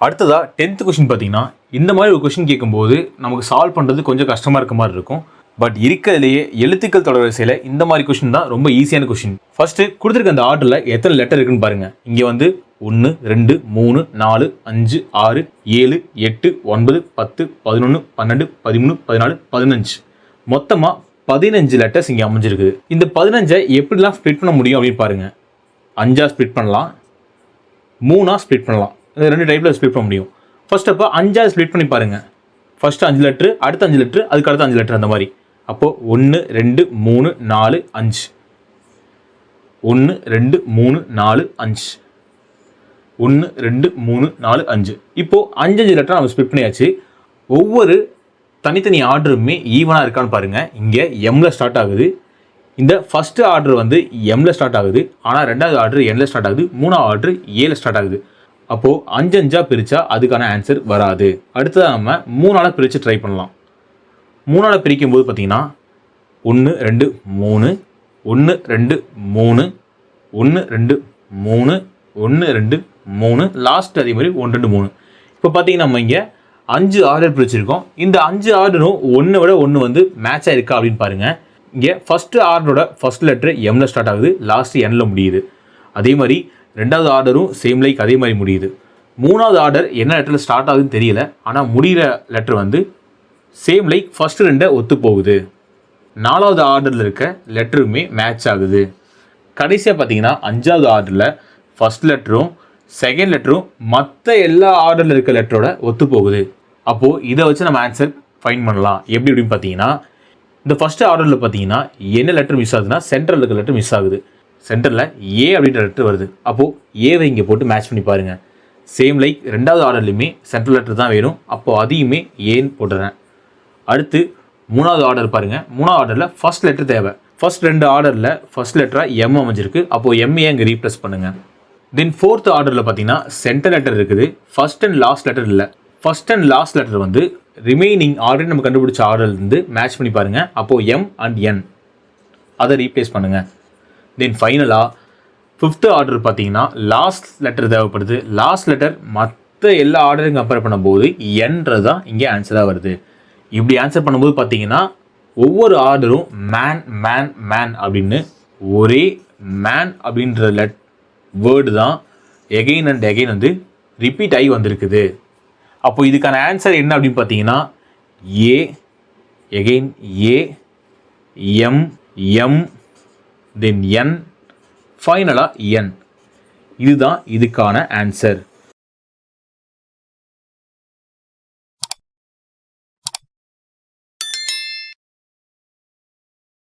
அடுத்ததா 10th question பார்த்தீங்கன்னா இந்த மாதிரி ஒரு கொஸ்டின் கேட்கும்போது நமக்கு சால்வ் பண்ணுறது கொஞ்சம் கஷ்டமாக இருக்க மாதிரி இருக்கும். பட் இருக்கிறதுலையே எழுத்துக்கள் தொடர்வரிசையில் இந்த மாதிரி கொஸ்டின் தான் ரொம்ப ஈஸியான கொஸ்டின். ஃபர்ஸ்ட் கொடுத்துருக்க அந்த ஆர்டரில் எத்தனை லெட்டர் இருக்குன்னு பாருங்க. இங்கே வந்து 1 2 3 4 5 6 7 8 9 10 11 12 13 14 15 மொத்தமாக 15 லெட்டர்ஸ் இங்கே அமைஞ்சிருக்குது. இந்த 15 எப்படிலாம் ஸ்ப்ளிட் பண்ண முடியும் அப்படின்னு பாருங்க. 5ஆக ஸ்ப்ளிட் பண்ணலாம், 3ஆக ஸ்ப்ளிட் பண்ணலாம். இந்த 2 டைப்பில் ஸ்ப்ளிட் பண்ண முடியும். ஃபர்ஸ்ட் அப்போ 5ஆக ஸ்ப்ளிட் பண்ணி பாருங்கள். ஃபர்ஸ்ட் 5 லெட்ரு, அடுத்த 5 லெட்ரு, அதுக்கு அடுத்த 5 லெட்ரு, அந்த மாதிரி. அப்போது 1 2 3 4 5 1 2 3 4 5 1 2 3 4 5. இப்போது 5 லெட்டர் நம்ம ஸ்ப்ளிட் பண்ணியாச்சு. ஒவ்வொரு தனித்தனி ஆர்டருமே ஈவனாக இருக்கான்னு பாருங்கள். இங்கே எம்மில் ஸ்டார்ட் ஆகுது. இந்த ஃபஸ்ட்டு ஆர்டர் வந்து எம்மில் ஸ்டார்ட் ஆகுது. ஆனால் ரெண்டாவது ஆர்டர் என்ல ஸ்டார்ட் ஆகுது. மூணாவது ஆர்டர் ஏல ஸ்டார்ட் ஆகுது. அப்போது 5 பிரித்தா அதுக்கான ஆன்சர் வராது. அடுத்ததாக நம்ம 3ஆல் பிரித்து ட்ரை பண்ணலாம். 3ஆல் பிரிக்கும் போது பார்த்தீங்கன்னா 1 2 3 1 2 3 1 2 3 1 2 3 லாஸ்ட் அதே மாதிரி 1 2 3. இப்போ பார்த்தீங்கன்னா நம்ம இங்கே 5 ஆர்டர் பிரிச்சிருக்கோம். இந்த 5 ஆர்டரும் ஒன்றை விட ஒன்று வந்து மேட்ச் ஆயிருக்கா அப்படின்னு பாருங்கள். இங்கே ஃபஸ்ட்டு ஆர்டரோட ஃபஸ்ட் லெட்ரு எம்மில் ஸ்டார்ட் ஆகுது, லாஸ்ட்டு என்னில் முடியுது. அதே மாதிரி ரெண்டாவது ஆர்டரும் சேம் லைக் அதே மாதிரி முடியுது. மூணாவது ஆர்டர் என்ன லெட்டரில் ஸ்டார்ட் ஆகுதுன்னு தெரியல, ஆனால் முடிகிற லெட்டர் வந்து சேம் லைக் ஃபஸ்ட்டு 2 ஒத்து போகுது. 4வது ஆர்டரில் இருக்க லெட்டருமே மேட்ச் ஆகுது. கடைசியாக பார்த்தீங்கன்னா 5வது ஆர்டரில் ஃபஸ்ட் லெட்டரும் செகண்ட் லெட்டரும் மற்ற எல்லா ஆர்டரில் இருக்க லெட்டரோட ஒத்து போகுது. அப்போது இதை வச்சு நம்ம ஆன்சர் ஃபைண்ட் பண்ணலாம். எப்படி அப்படின்னு பார்த்தீங்கன்னா, இந்த ஃபஸ்ட்டு ஆர்டரில் பார்த்தீங்கன்னா என்ன லெட்டர் மிஸ் ஆகுதுன்னா சென்டரில் இருக்க லெட்டர் மிஸ் ஆகுது. சென்டரில் ஏ அப்படின்ற லெட்டர் வருது. அப்போது ஏவை இங்கே போட்டு மேட்ச் பண்ணி பாருங்கள். சேம் லைக் ரெண்டாவது ஆர்டர்லையுமே சென்ட்ரல் லெட்டர் தான் வேணும். அப்போது அதையுமே ஏன்னு போட்டுறேன். அடுத்து 3வது ஆர்டர் பாருங்கள். 3வது ஆர்டரில் ஃபஸ்ட் லெட்டர் தேவை. ஃபஸ்ட் 2 ஆர்டரில் ஃபஸ்ட் லெட்டராக எம் அமைஞ்சிருக்கு. அப்போது எம்ஏ இங்கே ரீப்ளேஸ் பண்ணுங்கள். தென் 4th ஆர்டரில் பார்த்தீங்கன்னா சென்டர் லெட்டர் இருக்குது, ஃபஸ்ட் அண்ட் லாஸ்ட் லெட்டர் இல்லை. ஃபஸ்ட் அண்ட் லாஸ்ட் லெட்டர் வந்து ரிமைனிங் ஆல்ரெடி நம்ம கண்டுபிடிச்ச ஆர்டர்லேருந்து மேட்ச் பண்ணி பாருங்கள். அப்போது எம் அண்ட் என் அதை ரீப்ளேஸ் பண்ணுங்கள். தென் ஃபைனலாக 5th ஆர்டர் பார்த்தீங்கன்னா லாஸ்ட் லெட்டர் தேவைப்படுது. லாஸ்ட் லெட்டர் மற்ற எல்லா ஆர்டரையும் கம்பேர் பண்ணும்போது என்றது தான் இங்கே ஆன்சராக வருது. இப்படி ஆன்சர் பண்ணும்போது பார்த்தீங்கன்னா ஒவ்வொரு ஆர்டரும் மேன் மேன் மேன் அப்படின்னு ஒரே மேன் அப்படின்ற வேர்டு தான் எகெயின் அண்ட் எகெயின் வந்து ரிப்பீட் ஆகி வந்திருக்குது. அப்போ இதுக்கான ஆன்சர் என்ன அப்படின்னு பார்த்தீங்கன்னா A again A M M then N ஃபைனலாக என். இதுதான் இதுக்கான ஆன்சர்.